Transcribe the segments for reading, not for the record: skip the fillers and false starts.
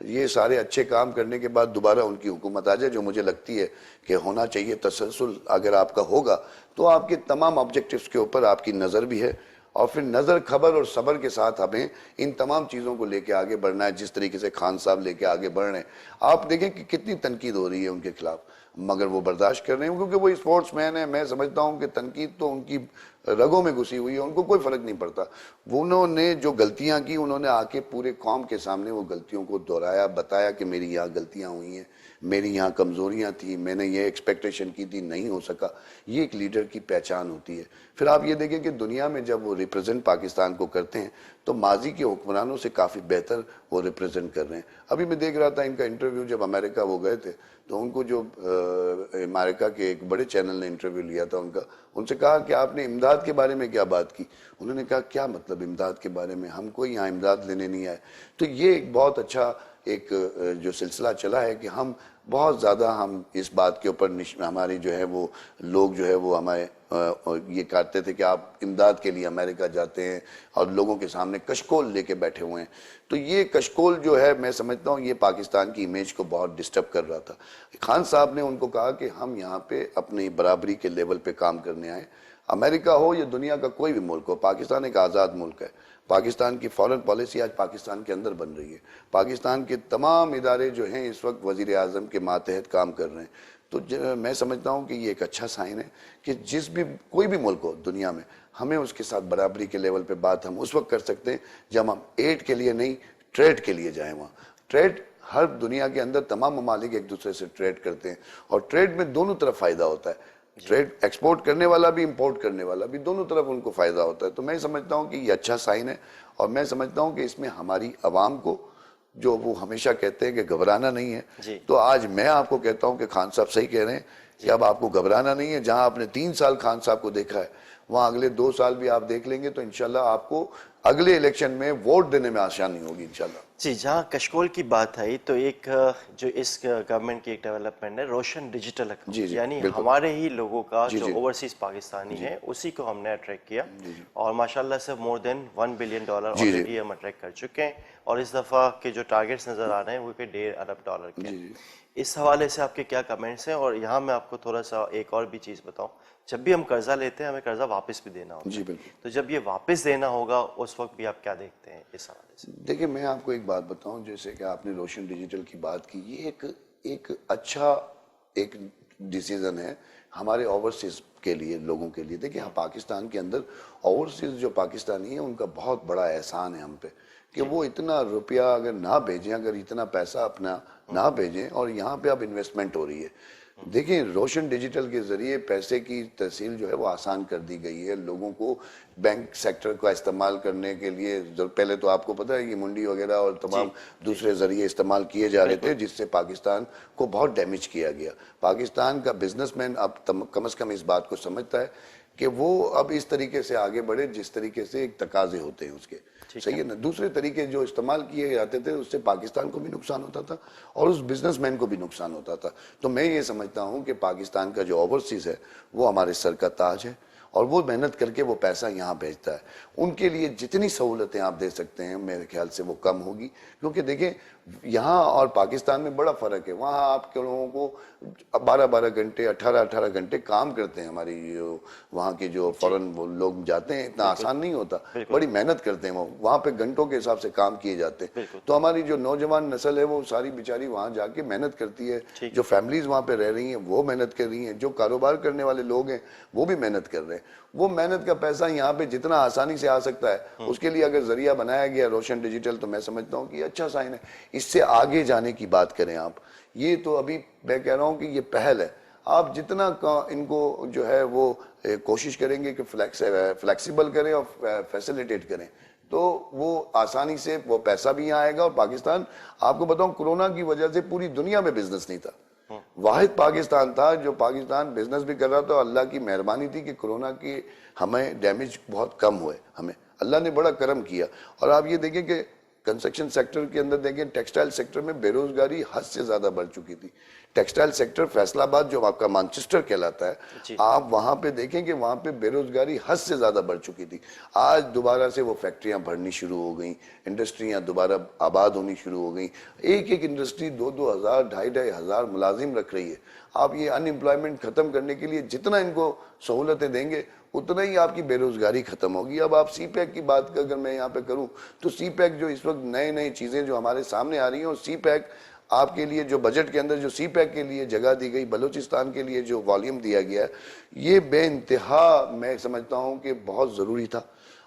یہ سارے اچھے کام کرنے کے بعد دوبارہ ان کی حکومت آ جائے, جو مجھے لگتی ہے کہ ہونا چاہیے. تسلسل اگر آپ کا ہوگا تو آپ کے تمام آبجیکٹیوز کے اوپر آپ کی نظر بھی ہے, اور پھر نظر, خبر اور صبر کے ساتھ ہمیں ان تمام چیزوں کو لے کے آگے بڑھنا ہے, جس طریقے سے خان صاحب لے کے آگے بڑھ رہے ہیں. آپ دیکھیں کہ کتنی تنقید ہو رہی ہے ان کے خلاف, مگر وہ برداشت کر رہے ہیں کیونکہ وہ اسپورٹس مین ہیں. میں سمجھتا ہوں کہ تنقید تو ان کی رگوں میں گھسی ہوئی ہے, ان کو کوئی فرق نہیں پڑتا. انہوں نے جو غلطیاں کی, انہوں نے آ کے پورے قوم کے سامنے وہ غلطیوں کو دہرایا, بتایا کہ میری یہاں غلطیاں ہوئی ہیں, میری یہاں کمزوریاں تھیں, میں نے یہ ایکسپیکٹیشن کی تھی, نہیں ہو سکا. یہ ایک لیڈر کی پہچان ہوتی ہے. پھر آپ یہ دیکھیں کہ دنیا میں جب وہ ریپرزینٹ پاکستان کو کرتے ہیں تو ماضی کے حکمرانوں سے کافی بہتر وہ ریپرزینٹ کر رہے ہیں. ابھی میں دیکھ رہا تھا ان کا انٹرویو, جب امریکہ وہ گئے تھے تو ان کو جو امریکہ کے ایک بڑے چینل نے انٹرویو لیا تھا ان سے کہا کہ آپ نے امداد کے بارے میں کیا بات کی. انہوں نے کہا کیا مطلب امداد کے بارے میں, ہم کوئی یہاں امداد لینے نہیں آئے. تو یہ ایک بہت اچھا ایک جو سلسلہ چلا ہے کہ ہم بہت زیادہ ہم اس بات کے اوپر ہماری جو ہے وہ لوگ جو ہے وہ ہمیں یہ کہتے تھے کہ آپ امداد کے لیے امریکہ جاتے ہیں اور لوگوں کے سامنے کشکول لے کے بیٹھے ہوئے ہیں. تو یہ کشکول جو ہے میں سمجھتا ہوں یہ پاکستان کی امیج کو بہت ڈسٹرب کر رہا تھا. خان صاحب نے ان کو کہا کہ ہم یہاں پہ اپنی برابری کے لیول پہ کام کرنے آئے. امریکہ ہو یا دنیا کا کوئی بھی ملک ہو, پاکستان ایک آزاد ملک ہے. پاکستان کی فورن پالیسی آج پاکستان کے اندر بن رہی ہے. پاکستان کے تمام ادارے جو ہیں اس وقت وزیر اعظم کے ماتحت کام کر رہے ہیں. تو میں سمجھتا ہوں کہ یہ ایک اچھا سائن ہے کہ جس بھی کوئی بھی ملک ہو دنیا میں, ہمیں اس کے ساتھ برابری کے لیول پہ بات ہم اس وقت کر سکتے ہیں جب ہم ایڈ کے لیے نہیں, ٹریڈ کے لیے جائیں. وہاں ٹریڈ, ہر دنیا کے اندر تمام ممالک ایک دوسرے سے ٹریڈ کرتے ہیں اور ٹریڈ میں دونوں طرف فائدہ ہوتا ہے. ٹریڈ ایکسپورٹ کرنے والا بھی, امپورٹ کرنے والا بھی, دونوں طرف ان کو فائدہ ہوتا ہے. تو میں سمجھتا ہوں کہ یہ اچھا سائن ہے, اور میں سمجھتا ہوں کہ اس میں ہماری عوام کو, جو وہ ہمیشہ کہتے ہیں کہ گھبرانا نہیں ہے, تو آج میں آپ کو کہتا ہوں کہ خان صاحب صحیح کہہ رہے ہیں کہ اب آپ کو گھبرانا نہیں ہے. جہاں آپ نے 3 سال خان صاحب کو دیکھا ہے, وہاں اگلے 2 سال بھی آپ دیکھ لیں گے تو انشاءاللہ آپ کو اگلے الیکشن میں ووٹ دینے میں آسانی ہوگی انشاءاللہ. جی, جہاں کشکول کی بات آئی تو ایک جو اس گورنمنٹ کی ایک ڈیولپمنٹ ہے روشن ڈیجیٹل اکاؤنٹ, جی یعنی بالکل. ہمارے ہی لوگوں کا جی جو جی اوورسیز پاکستانی ہیں اسی کو ہم نے اٹریکٹ کیا, اور ماشاءاللہ سے مور دین $1 بلین آلریڈی ہم اٹریکٹ کر چکے ہیں, اور اس دفعہ کے جو ٹارگیٹس نظر آ رہے ہیں وہ کہ $1.5 ارب کے ہیں. اس حوالے سے آپ کے کیا کمنٹس ہیں؟ اور یہاں میں آپ کو تھوڑا سا ایک اور بھی چیز بتاؤں, جب بھی ہم قرضہ لیتے ہیں ہمیں قرضہ واپس بھی دینا ہوتا ہے, تو جب یہ واپس دینا ہوگا اس وقت بھی آپ کیا دیکھتے ہیں اس حوالے سے؟ دیکھیں میں آپ کو ایک بات بتاؤں, جیسے کہ آپ نے روشن ڈیجیٹل کی بات کی, یہ ایک اچھا ایک ڈیسیزن ہے ہمارے اوورسیز کے لیے, لوگوں کے لیے. دیکھیں پاکستان کے اندر اوورسیز جو پاکستانی ہیں ان کا بہت بڑا احسان ہے ہم پہ کہ وہ اتنا روپیہ اگر نہ بھیجیں, اگر اتنا پیسہ اپنا نہ بھیجیں, اور یہاں پہ اب انویسٹمنٹ ہو رہی ہے. دیکھیں روشن ڈیجیٹل کے ذریعے پیسے کی تحصیل جو ہے وہ آسان کر دی گئی ہے. لوگوں کو بینک سیکٹر کا استعمال کرنے کے لیے, پہلے تو آپ کو پتہ ہے یہ منڈی وغیرہ اور تمام دوسرے ذریعے استعمال کیے جا رہے تھے, جس سے پاکستان کو بہت ڈیمیج کیا گیا. پاکستان کا بزنس مین اب کم از کم اس بات کو سمجھتا ہے کہ وہ اب اس طریقے سے آگے بڑھے جس طریقے سے ایک تقاضے ہوتے ہیں اس کے, صحیح ہے نا. دوسرے طریقے جو استعمال کیے جاتے تھے اس سے پاکستان کو بھی نقصان ہوتا تھا اور اس بزنس مین کو بھی نقصان ہوتا تھا. تو میں یہ سمجھتا ہوں کہ پاکستان کا جو اوورسیز ہے وہ ہمارے سر کا تاج ہے, اور وہ محنت کر کے وہ پیسہ یہاں بھیجتا ہے. ان کے لیے جتنی سہولتیں آپ دے سکتے ہیں میرے خیال سے وہ کم ہوگی, کیونکہ دیکھیں یہاں اور پاکستان میں بڑا فرق ہے. وہاں آپ کے لوگوں کو 12 گھنٹے 18 گھنٹے کام کرتے ہیں. ہماری وہاں کے جو فورن لوگ جاتے ہیں, اتنا آسان نہیں ہوتا, بڑی محنت کرتے ہیں. وہاں پہ گھنٹوں کے حساب سے کام کیے جاتے ہیں. تو ہماری جو نوجوان نسل ہے وہ ساری بیچاری وہاں جا کے محنت کرتی ہے. جو فیملیز وہاں پہ رہ رہی ہیں وہ محنت کر رہی ہیں, جو کاروبار کرنے والے لوگ ہیں وہ بھی محنت کر رہے ہیں. وہ محنت کا پیسہ یہاں پہ جتنا آسانی سے آ سکتا ہے اس کے لیے اگر ذریعہ بنایا گیا روشن ڈیجیٹل, تو میں سمجھتا ہوں کہ یہ اچھا سائن ہے. اس سے آگے جانے کی بات کریں آپ, یہ تو ابھی میں کہہ رہا ہوں کہ یہ پہل ہے. آپ جتنا ان کو جو ہے وہ کوشش کریں گے کہ فلیکسیبل کریں اور فیسیلیٹیٹ کریں, تو وہ آسانی سے وہ پیسہ بھی یہاں آئے گا. اور پاکستان, آپ کو بتاؤں کرونا کی وجہ سے پوری دنیا میں بزنس نہیں تھا, واحد پاکستان تھا جو پاکستان بزنس بھی کر رہا تھا. اللہ کی مہربانی تھی کہ کرونا کی ہمیں ڈیمیج بہت کم ہوئے, ہمیں اللہ نے بڑا کرم کیا. اور آپ یہ دیکھیں کہ کنسٹرکشن سیکٹر کے اندر دیکھیں، ٹیکسٹائل سیکٹر میں بے روزگاری حد سے زیادہ بڑھ چکی تھی. ٹیکسٹائل سیکٹر فیصل آباد جو آپ کا مانچسٹر کہلاتا ہے، آپ وہاں پہ دیکھیں کہ وہاں پہ بے روزگاری حد سے زیادہ بڑھ چکی تھی. آج دوبارہ سے وہ فیکٹریاں بڑھنی شروع ہو گئیں، انڈسٹریاں دوبارہ آباد ہونی شروع ہو گئیں. ایک ایک انڈسٹری 2,000 2,500 ملازم رکھ رہی ہے. آپ یہ ان امپلائمنٹ ختم کرنے کے لیے جتنا ان کو سہولتیں دیں گے اتنا ہی آپ کی بے روزگاری ختم ہوگی. اب آپ سی پیک کی بات اگر میں یہاں پہ کروں تو سی پیک جو اس وقت نئے چیزیں جو ہمارے سامنے آ رہی ہیں، اور سی پیک آپ کے لیے جو بجٹ کے اندر جو سی پیک کے لیے جگہ دی گئی، بلوچستان کے لیے جو والیوم دیا گیا ہے، یہ بے انتہا میں سمجھتا ہوں کہ بہت ضروری تھا.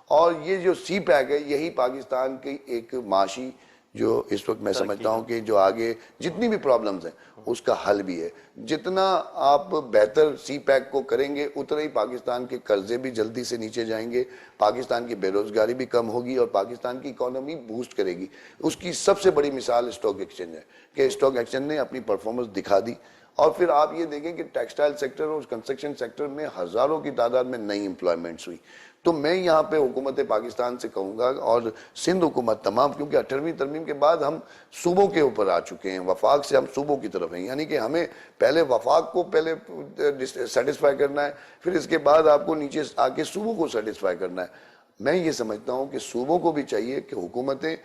اور یہ جو سی پیک ہے یہی پاکستان کی ایک معاشی جو اس وقت میں سمجھتا ہوں کہ جو آگے جتنی بھی پرابلمز ہیں اس کا حل بھی ہے. جتنا آپ بہتر سی پیک کو کریں گے اتنا ہی پاکستان کے قرضے بھی جلدی سے نیچے جائیں گے، پاکستان کی بے روزگاری بھی کم ہوگی اور پاکستان کی اکانومی بوسٹ کرے گی. اس کی سب سے بڑی مثال اسٹاک ایکسچینج ہے کہ اسٹاک ایکسچینج نے اپنی پرفارمنس دکھا دی. اور پھر آپ یہ دیکھیں کہ ٹیکسٹائل سیکٹر اور کنسٹرکشن سیکٹر میں ہزاروں کی تعداد میں نئی امپلائمنٹس ہوئی. تو میں یہاں پہ حکومت پاکستان سے کہوں گا اور سندھ حکومت تمام، کیونکہ 18ویں ترمیم کے بعد ہم صوبوں کے اوپر آ چکے ہیں، وفاق سے ہم صوبوں کی طرف ہیں. یعنی کہ ہمیں پہلے وفاق کو پہلے سیٹسفائی کرنا ہے، پھر اس کے بعد آپ کو نیچے آ کے صوبوں کو سیٹسفائی کرنا ہے. میں یہ سمجھتا ہوں کہ صوبوں کو بھی چاہیے کہ حکومتیں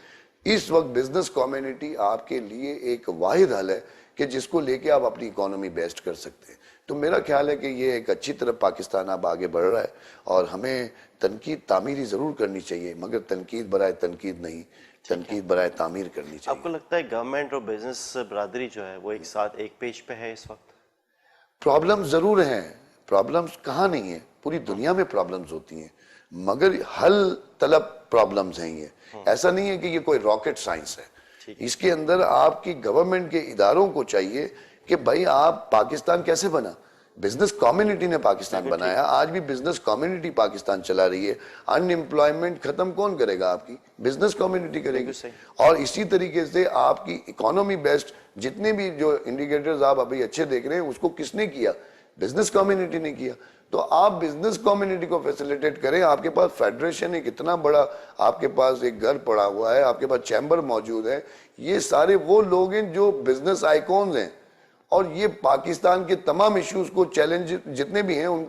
اس وقت بزنس کمیونٹی آپ کے لیے ایک واحد حل ہے کہ جس کو لے کے آپ اپنی اکانومی بیسٹ کر سکتے ہیں. تو میرا خیال ہے کہ یہ ایک اچھی طرف پاکستان اب آگے بڑھ رہا ہے اور ہمیں تنقید تعمیری ضرور کرنی چاہیے، مگر تنقید برائے تنقید نہیں، تنقید برائے تعمیر کرنی چاہیے. آپ کو لگتا ہے گورنمنٹ اور بزنس برادری جو ہے وہ ایک ساتھ ایک پیج پہ ہے اس وقت؟ پرابلم ضرور ہیں، پرابلمز کہاں نہیں ہیں، پوری دنیا میں پرابلمز ہوتی ہیں، مگر حل طلب پرابلمز ہیں. یہ ایسا نہیں ہے کہ یہ کوئی راکٹ سائنس ہے. اس کے اندر آپ کی گورنمنٹ کے اداروں کو چاہیے کہ بھائی آپ پاکستان کیسے بنا؟ بزنس کمیونٹی نے پاکستان بنایا، آج بھی بزنس کمیونٹی پاکستان چلا رہی ہے. ان امپلائمنٹ ختم کون کرے گا؟ آپ کی بزنس کمیونٹی کرے گی. اور اسی طریقے سے آپ کی اکانومی بیسٹ جتنے بھی جو انڈیکیٹرز آپ ابھی اچھے دیکھ رہے ہیں اس کو کس نے کیا؟ بزنس کمیونٹی نے کیا. تو آپ بزنس کمیونٹی کو فیسیلیٹیٹ کریں. آپ کے پاس فیڈریشن ایک اتنا بڑا، آپ کے پاس ایک گھر پڑا ہوا ہے، آپ کے پاس چیمبر موجود ہے. یہ سارے وہ لوگ ہیں جو بزنس آئیکونز ہیں اور یہ پاکستان کے تمام ایشوز کو، چیلنج جتنے بھی ہیں ان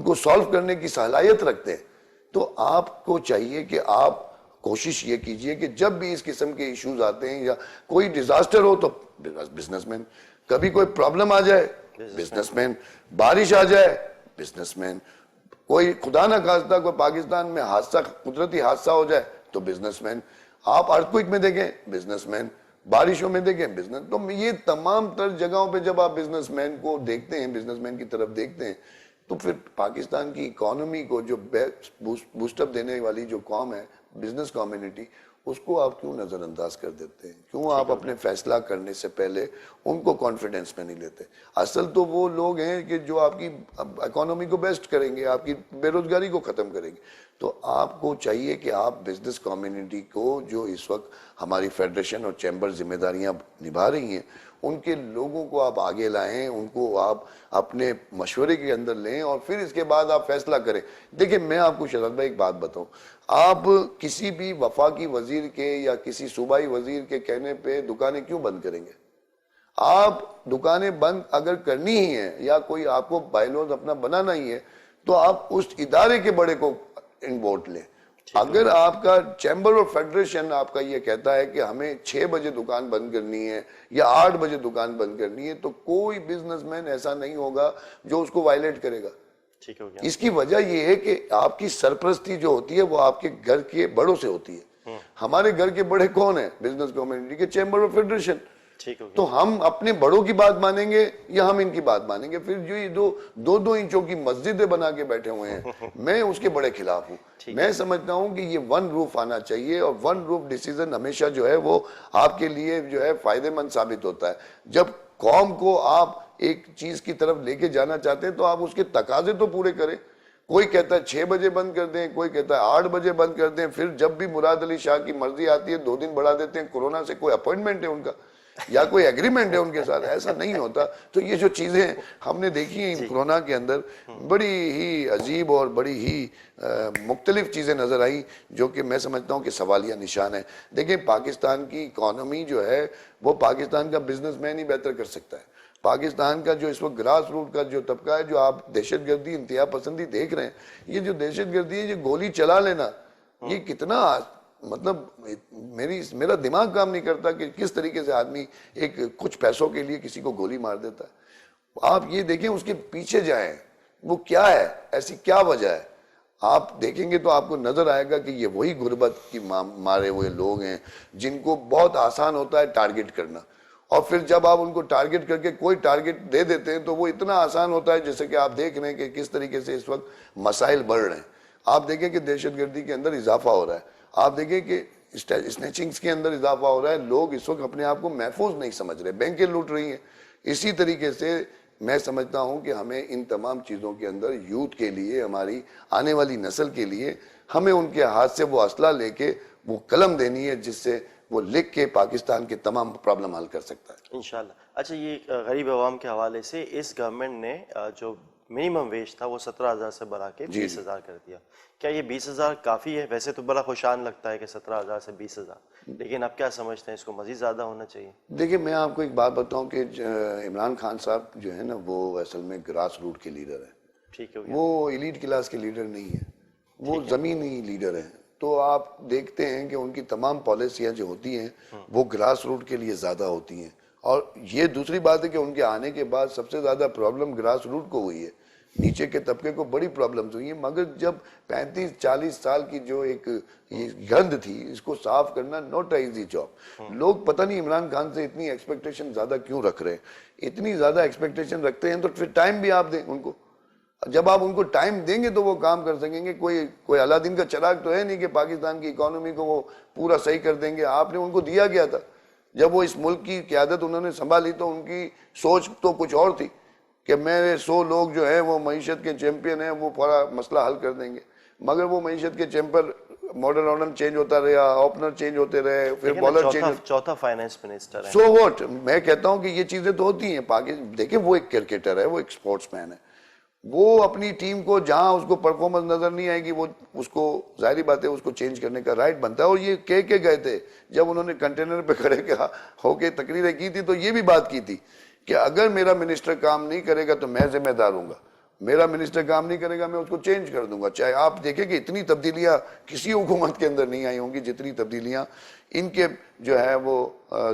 کو سالو کرنے کی صلاحیت رکھتے ہیں. تو آپ کو چاہیے کہ آپ کوشش یہ کیجئے کہ جب بھی اس قسم کے ایشوز آتے ہیں یا کوئی ڈیزاسٹر ہو تو بزنس مین، کبھی کوئی پرابلم آ جائے بزنس مین، بارش آ جائے بزنس مین، کوئی خدا نہ خواستہ کوئی پاکستان میں حادثہ، قدرتی حادثہ ہو جائے تو بزنس مین. آپ ارتھکوئک میں دیکھیں بزنس مین، بارشوں میں دیکھیں بزنس. تو یہ تمام تر جگہوں پہ جب آپ بزنس مین کو دیکھتے ہیں، بزنس مین کی طرف دیکھتے ہیں، تو پھر پاکستان کی اکانومی کو جو بوسٹ اپ دینے والی جو قوم ہے، بزنس کمیونٹی، اس کو آپ کیوں نظر انداز کر دیتے ہیں؟ کیوں آپ اپنے فیصلہ کرنے سے پہلے ان کو کانفیڈنس میں نہیں لیتے؟ اصل تو وہ لوگ ہیں کہ جو آپ کی اکانومی کو بیسٹ کریں گے، آپ کی بے روزگاری کو ختم کریں گے. تو آپ کو چاہیے کہ آپ بزنس کمیونٹی کو، جو اس وقت ہماری فیڈریشن اور چیمبر ذمہ داریاں نبھا رہی ہیں، ان کے لوگوں کو آپ آگے لائیں، ان کو آپ اپنے مشورے کے اندر لیں اور پھر اس کے بعد آپ فیصلہ کریں. دیکھیں میں آپ کو شہزاد بھائی ایک بات بتاؤں، آپ کسی بھی وفاقی وزیر کے یا کسی صوبائی وزیر کے کہنے پہ دکانیں کیوں بند کریں گے؟ آپ دکانیں بند اگر کرنی ہی ہیں یا کوئی آپ کو بائیلوز اپنا بنانا ہی ہے تو آپ اس ادارے کے بڑے کو ان ووٹ لیں. اگر آپ کا چیمبر اور فیڈریشن آپ کا یہ کہتا ہے کہ ہمیں 6 بجے دکان بند کرنی ہے یا 8 بجے دکان بند کرنی ہے، تو کوئی بزنس مین ایسا نہیں ہوگا جو اس کو وائلیٹ کرے گا. اس کی وجہ یہ ہے کہ آپ کی سرپرستی جو ہوتی ہے وہ آپ کے گھر کے بڑوں سے ہوتی ہے. ہمارے گھر کے بڑے کون ہیں؟ بزنس کمیونٹی کے چیمبر اور فیڈریشن. تو ہم اپنے بڑوں کی بات مانیں گے یا ہم ان کی بات مانیں گے؟ پھر جو یہ 2 انچوں کی مسجدیں بنا کے بیٹھے ہوئے ہیں، میں اس کے بڑے خلاف ہوں. میں سمجھتا ہوں کہ یہ ون روف آنا چاہیے اور ون روف ڈیسیزن ہمیشہ جو ہے وہ آپ کے لیے جو ہے فائدہ مند ثابت ہوتا ہے. جب قوم کو آپ ایک چیز کی طرف لے کے جانا چاہتے ہیں تو آپ اس کے تقاضے تو پورے کریں. کوئی کہتا ہے 6 بجے بند کر دیں، کوئی کہتا ہے 8 بجے بند کر دیں، پھر جب بھی مراد علی شاہ کی مرضی آتی ہے 2 دن بڑھا دیتے ہیں. کورونا سے کوئی اپوائنٹمنٹ ہے ان کا؟ یا کوئی ایگریمنٹ ہے ان کے ساتھ, ایسا نہیں ہوتا. تو یہ جو چیزیں ہم نے دیکھی ہیں کورونا کے اندر, بڑی ہی عجیب اور بڑی ہی مختلف چیزیں نظر آئیں, جو کہ میں سمجھتا ہوں کہ سوالیہ نشان ہے. دیکھیں پاکستان کی اکانومی جو ہے وہ پاکستان کا بزنس مین ہی بہتر کر سکتا ہے. پاکستان کا جو اس وقت گراس روٹ کا جو طبقہ ہے, جو آپ دہشت گردی انتہا پسندی دیکھ رہے ہیں, یہ جو دہشت گردی ہے, یہ گولی چلا لینا, یہ کتنا مطلب میرا دماغ کام نہیں کرتا کہ کس طریقے سے آدمی ایک کچھ پیسوں کے لیے کسی کو گولی مار دیتا ہے. آپ یہ دیکھیں اس کے پیچھے جائیں, وہ کیا ہے, ایسی کیا وجہ ہے. آپ دیکھیں گے تو آپ کو نظر آئے گا کہ یہ وہی غربت کی مارے ہوئے لوگ ہیں جن کو بہت آسان ہوتا ہے ٹارگٹ کرنا, اور پھر جب آپ ان کو ٹارگٹ کر کے کوئی ٹارگٹ دے دیتے ہیں تو وہ اتنا آسان ہوتا ہے, جیسے کہ آپ دیکھ رہے ہیں کہ کس طریقے سے اس وقت مسائل بڑھ رہے ہیں. آپ دیکھیں کہ دہشت گردی کے اندر اضافہ ہو رہا ہے, آپ دیکھیں کہ اسنیچنگز کے اندر اضافہ ہو رہا ہے, لوگ اس وقت اپنے آپ کو محفوظ نہیں سمجھ رہے, بینکیں لوٹ رہی ہیں. اسی طریقے سے میں سمجھتا ہوں کہ ہمیں ان تمام چیزوں کے اندر یوتھ کے لیے, ہماری آنے والی نسل کے لیے, ہمیں ان کے ہاتھ سے وہ اسلحہ لے کے وہ قلم دینی ہے جس سے وہ لکھ کے پاکستان کے تمام پرابلم حل کر سکتا ہے انشاءاللہ. اچھا, یہ غریب عوام کے حوالے سے اس گورنمنٹ نے جو منیمم ویج تھا وہ 17,000 سے بڑھا کے 20,000 کر دیا. کیا یہ 20,000 کافی ہے؟ ویسے تو بڑا خوشان لگتا ہے کہ 17,000 سے 20,000, لیکن اب کیا سمجھتے ہیں اس کو مزید زیادہ ہونا چاہیے؟ دیکھیں میں آپ کو ایک بات بتاؤں کہ عمران خان صاحب جو ہے نا, وہ اصل میں گراس روٹ کے لیڈر ہیں. ٹھیک ہے, وہ ایلیٹ کلاس کے لیڈر نہیں ہے, وہ زمینی لیڈر ہیں. تو آپ دیکھتے ہیں کہ ان کی تمام پالیسیاں جو ہوتی ہیں وہ گراس روٹ کے لیے زیادہ ہوتی ہیں. اور یہ دوسری بات ہے کہ ان کے آنے کے بعد سب سے زیادہ پرابلم گراس روٹ کو ہوئی ہے, نیچے کے طبقے کو بڑی پرابلمز ہوئی ہیں. مگر جب 35-40 سال کی جو ایک گند تھی, اس کو صاف کرنا نوٹ ایزی جاب. لوگ پتہ نہیں عمران خان سے اتنی ایکسپیکٹیشن زیادہ کیوں رکھ رہے ہیں. اتنی زیادہ ایکسپیکٹیشن رکھتے ہیں تو پھر ٹائم بھی آپ دیں ان کو. جب آپ ان کو ٹائم دیں گے تو وہ کام کر سکیں گے. کوئی الادین کا چراغ تو ہے نہیں کہ پاکستان کی اکانومی کو وہ پورا صحیح کر دیں گے. آپ نے ان کو دیا گیا تھا, جب وہ اس ملک کی قیادت انہوں نے سنبھالی تو ان کی سوچ تو کچھ اور تھی کہ میرے 100 لوگ جو ہیں وہ معیشت کے چیمپئن ہیں, وہ پورا مسئلہ حل کر دیں گے. مگر وہ معیشت کے چیمپئن ماڈل چینج ہوتا رہا, اوپنر چینج ہوتے رہے, پھر بالر چینج, چوتھا فائنانس منسٹر ہے. So what. میں کہتا ہوں کہ یہ چیزیں تو ہوتی ہیں. دیکھیں وہ ایک کرکٹر ہے, وہ ایک سپورٹس مین ہے, وہ اپنی ٹیم کو جہاں اس کو پرفارمنس نظر نہیں آئے گی وہ اس کو ظاہری بات ہے اس کو چینج کرنے کا رائٹ بنتا ہے. اور یہ کہہ کے گئے تھے جب انہوں نے کنٹینر پہ کھڑے ہو کے تقریریں کی تھی, تو یہ بھی بات کی تھی کہ اگر میرا منسٹر کام نہیں کرے گا تو میں ذمہ دار ہوں گا, میرا منسٹر کام نہیں کرے گا میں اس کو چینج کر دوں گا. چاہے آپ دیکھیں کہ اتنی تبدیلیاں کسی حکومت کے اندر نہیں آئی ہوں گی جتنی تبدیلیاں ان کے جو ہے وہ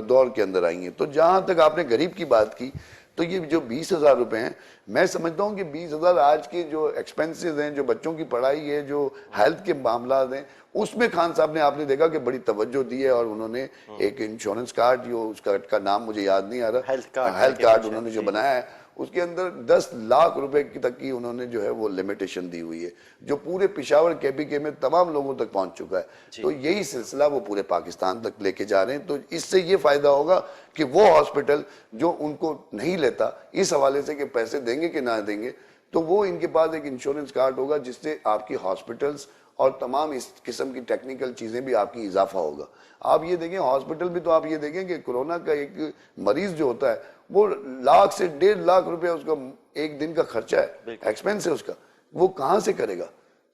دور کے اندر آئی ہیں. تو جہاں تک آپ نے غریب کی بات کی, تو یہ جو 20,000 روپے ہیں, میں سمجھتا ہوں کہ 20,000 آج کے جو ایکسپینسز ہیں, جو بچوں کی پڑھائی ہے, جو ہیلتھ کے معاملات ہیں, اس میں خان صاحب نے آپ نے دیکھا کہ بڑی توجہ دی ہے. اور انہوں نے ایک انشورنس کارڈ, جو اس کا نام مجھے یاد نہیں آ رہا, ہیلتھ کارڈ انہوں نے جو بنایا ہے, اس کے اندر 10 لاکھ روپے تک کی انہوں نے جو ہے وہ لمیٹیشن دی ہوئی ہے, جو پورے پشاور KPK میں تمام لوگوں تک پہنچ چکا ہے. تو یہی سلسلہ وہ پورے پاکستان تک لے کے جا رہے ہیں. تو اس سے یہ فائدہ ہوگا کہ وہ ہاسپٹل جو ان کو نہیں لیتا اس حوالے سے کہ پیسے دیں گے کہ نہ دیں گے, تو وہ ان کے پاس ایک انشورنس کارڈ ہوگا جس سے آپ کی ہاسپٹلز اور تمام اس قسم کی ٹیکنیکل چیزیں بھی آپ کی اضافہ ہوگا. آپ یہ دیکھیں ہاسپٹل بھی, تو آپ یہ دیکھیں کہ کورونا کا ایک مریض جو ہوتا ہے وہ 1 لاکھ سے 1.5 لاکھ روپے اس کا ایک دن کا خرچہ ہے, ایکسپینس ہے اس کا, وہ کہاں سے کرے گا.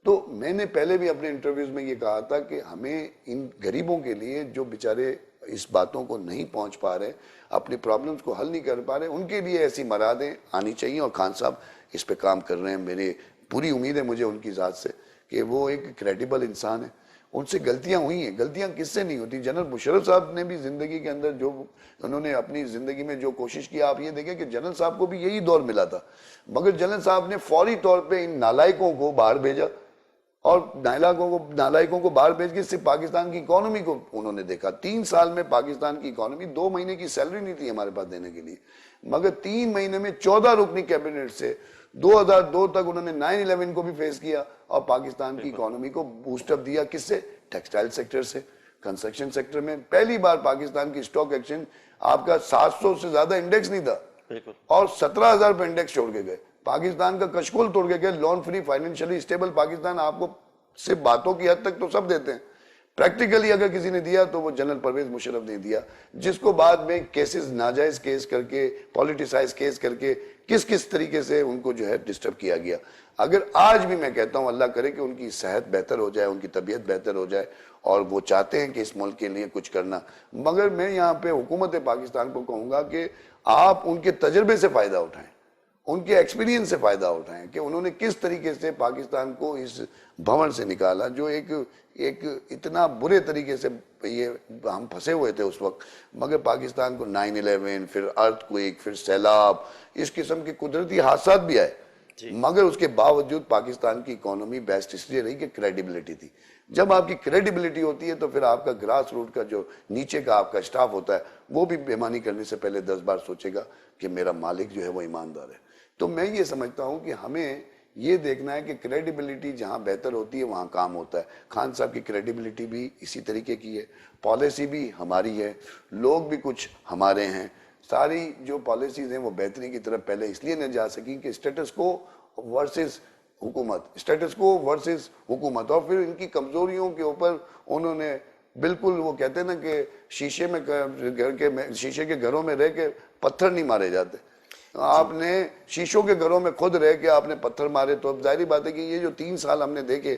تو میں نے پہلے بھی اپنے انٹرویوز میں یہ کہا تھا کہ ہمیں ان غریبوں کے لیے جو بیچارے اس باتوں کو نہیں پہنچ پا رہے, اپنی پرابلمز کو حل نہیں کر پا رہے, ان کے لیے ایسی مرادیں آنی چاہیے. اور خان صاحب اس پہ کام کر رہے ہیں. میری پوری امید ہے مجھے ان کی ذات سے کہ وہ ایک کریڈیبل انسان ہے. ان سے غلطیاں ہوئی ہیں, غلطیاں کس سے نہیں ہوتی. جنرل مشرف صاحب نے بھی زندگی کے اندر جو انہوں نے اپنی زندگی میں جو کوشش کیا, آپ یہ دیکھیں کہ جنرل صاحب کو بھی یہی دور ملا تھا, مگر جنرل صاحب نے فوری طور پہ ان نالائکوں کو باہر بھیجا, اور نالائکوں کو باہر بھیج کے صرف پاکستان کی اکانومی کو انہوں نے دیکھا. 3 سال میں پاکستان کی اکانومی 2 مہینے کی سیلری نہیں تھی ہمارے پاس دینے کے لیے, مگر 3 مہینے میں 14 رکنی کیبنٹ سے 2002 تک انہوں نے 9/11 کو بھی فیس کیا, اور پاکستان کی اکانومی کو بوسٹ اپ دیا. کس سے؟ ٹیکسٹائل سیکٹر سے, کنسٹرکشن سیکٹر میں. پہلی بار پاکستان کی اسٹاک ایکسچینج آپ کا 700 سے زیادہ انڈیکس نہیں تھا, اور 17,000 پہ انڈیکس چھوڑ کے گئے. پاکستان کا کشکول توڑ کے گئے, loan free, financially stable Pakistan. آپ کو صرف باتوں کی حد تک تو سب دیتے ہیں, پریکٹیکلی اگر کسی نے دیا تو وہ جنرل پرویز مشرف نے دیا، جس کو بعد میں کیسز ناجائز کیس کر کے پولیٹیسائز کیس کر کے کس کس طریقے سے ان کو جو ہے ڈسٹرب کیا گیا۔ اگر آج بھی میں کہتا ہوں اللہ کرے کہ ان کی صحت بہتر ہو جائے، ان کی طبیعت بہتر ہو جائے اور وہ چاہتے ہیں کہ اس ملک کے لیے کچھ کرنا، مگر میں یہاں پہ حکومت پاکستان کو کہوں گا کہ آپ ان کے تجربے سے فائدہ اٹھائیں، ان کے ایکسپیرینس سے فائدہ اٹھائیں کہ انہوں نے کس طریقے سے پاکستان کو اس بھنور سے نکالا جو ایک اتنا برے طریقے سے یہ ہم پھنسے ہوئے تھے اس وقت، مگر پاکستان کو 9/11 پھر ارتھ کوئک پھر سیلاب اس قسم کے قدرتی حادثات بھی آئے، مگر اس کے باوجود پاکستان کی اکانومی بیسٹ اس لیے رہی کہ کریڈیبلٹی تھی۔ جب آپ کی کریڈیبلٹی ہوتی ہے تو پھر آپ کا گراس روٹ کا جو نیچے کا آپ کا سٹاف ہوتا ہے وہ بھی بےمانی کرنے سے پہلے 10 بار سوچے گا کہ میرا مالک جو ہے وہ ایماندار ہے۔ تو میں یہ سمجھتا ہوں کہ ہمیں یہ دیکھنا ہے کہ کریڈیبلٹی جہاں بہتر ہوتی ہے وہاں کام ہوتا ہے۔ خان صاحب کی کریڈیبلٹی بھی اسی طریقے کی ہے، پالیسی بھی ہماری ہے، لوگ بھی کچھ ہمارے ہیں، ساری جو پالیسیز ہیں وہ بہتری کی طرف پہلے اس لیے نہ جا سکیں کہ اسٹیٹس کو ورسز حکومت، اسٹیٹس کو ورسز حکومت، اور پھر ان کی کمزوریوں کے اوپر انہوں نے بالکل وہ کہتے ہیں نا کہ شیشے کے گھروں میں رہ کے پتھر نہیں مارے جاتے، آپ نے شیشوں کے گھروں میں خود رہ کے آپ نے پتھر مارے، تو اب ظاہری بات ہے کہ یہ جو 3 سال ہم نے دیکھے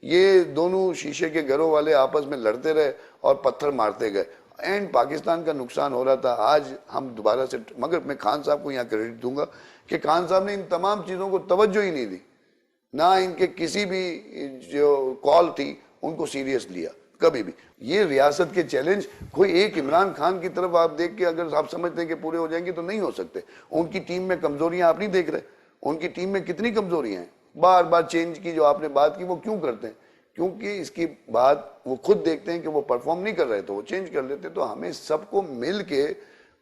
یہ دونوں شیشے کے گھروں والے آپس میں لڑتے رہے اور پتھر مارتے گئے، اینڈ پاکستان کا نقصان ہو رہا تھا۔ آج ہم دوبارہ سے، مگر میں خان صاحب کو یہاں کریڈٹ دوں گا کہ خان صاحب نے ان تمام چیزوں کو توجہ ہی نہیں دی، نہ ان کے کسی بھی جو کال تھی ان کو سیریس لیا کبھی بھی۔ یہ ریاست کے چیلنج کوئی ایک عمران خان کی طرف آپ دیکھ کے اگر آپ سمجھتے ہیں کہ پورے ہو جائیں گے تو نہیں ہو سکتے۔ ان کی ٹیم میں کمزوریاں آپ نہیں دیکھ رہے، ان کی ٹیم میں کتنی کمزوریاں ہیں، بار بار چینج کی جو آپ نے بات کی وہ کیوں کرتے ہیں؟ کیونکہ اس کی بات وہ خود دیکھتے ہیں کہ وہ پرفارم نہیں کر رہے تو وہ چینج کر لیتے۔ تو ہمیں سب کو مل کے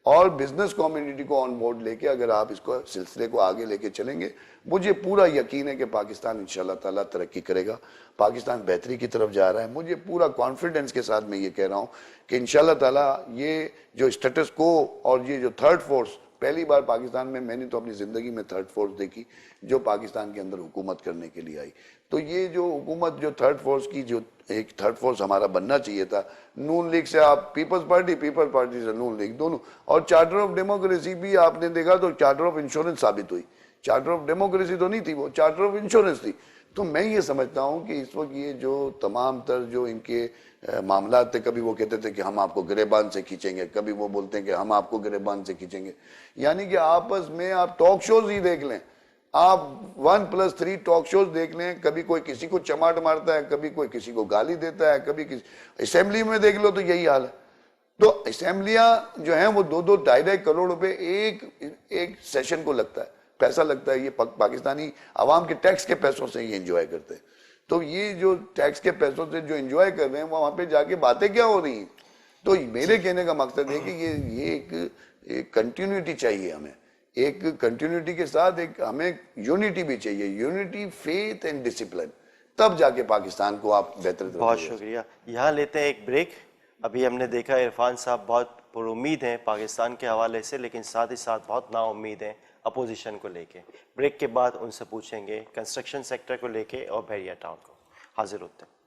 اور بزنس کمیونٹی کو آن بورڈ لے کے اگر آپ اس کو سلسلے کو آگے لے کے چلیں گے، مجھے پورا یقین ہے کہ پاکستان انشاءاللہ تعالیٰ ترقی کرے گا، پاکستان بہتری کی طرف جا رہا ہے۔ مجھے پورا کانفیڈنس کے ساتھ میں یہ کہہ رہا ہوں کہ انشاءاللہ تعالیٰ یہ جو اسٹیٹس کو اور یہ جو تھرڈ فورس پہلی بار پاکستان میں نے تو اپنی زندگی میں تھرڈ فورس دیکھی جو پاکستان کے اندر حکومت کرنے کے لیے آئی، تو یہ جو حکومت جو تھرڈ فورس کی جو ایک تھرڈ فورس ہمارا بننا چاہیے تھا، نون لیگ سے آپ پیپلز پارٹی سے نون لیگ دونوں، اور چارٹر آف ڈیموکریسی بھی آپ نے دیکھا تو چارٹر آف انشورنس ثابت ہوئی، چارٹر آف ڈیموکریسی تو نہیں تھی، وہ چارٹر آف انشورنس تھی۔ تو میں یہ سمجھتا ہوں کہ اس وقت یہ جو تمام تر جو ان کے معاملات تھے، کبھی وہ کہتے تھے کہ ہم آپ کو گریبان سے کھینچیں گے، کبھی وہ بولتے ہیں کہ ہم آپ کو گریبان سے کھینچیں گے، یعنی کہ آپس میں آپ ٹاک شوز ہی دیکھ لیں، آپ 1+3 ٹاک شوز دیکھ لیں، کبھی کوئی کسی کو چماٹ مارتا ہے، کبھی کوئی کسی کو گالی دیتا ہے، کبھی کسی اسمبلی میں دیکھ لو تو یہی حال ہے۔ تو اسمبلیاں جو ہیں وہ 2-2 2.5 کروڑ روپے ایک سیشن کو لگتا ہے، پیسہ لگتا ہے، یہ پاکستانی عوام کے ٹیکس کے پیسوں سے یہ انجوائے کرتے ہیں۔ تو یہ جو ٹیکس کے پیسوں سے جو انجوائے کر رہے ہیں وہاں پہ جا کے باتیں کیا ہو رہی ہیں؟ تو میرے کہنے کا مقصد ہے کہ یہ ایک کنٹینیوٹی چاہیے ہمیں، ایک کنٹینیوٹی کے ساتھ ایک ہمیں یونٹی بھی چاہیے، یونٹی، فیتھ اینڈ ڈسپلن، تب جا کے پاکستان کو آپ بہتر بہت شکریہ۔ یہاں لیتے ہیں ایک بریک۔ ابھی ہم نے دیکھا عرفان صاحب بہت پر امید ہیں پاکستان کے حوالے سے، لیکن ساتھ ہی ساتھ بہت نا امید ہیں اپوزیشن کو لے کے۔ بریک کے بعد ان سے پوچھیں گے کنسٹرکشن سیکٹر کو لے کے اور بحریہ ٹاؤن کو۔ حاضر ہوتے ہیں۔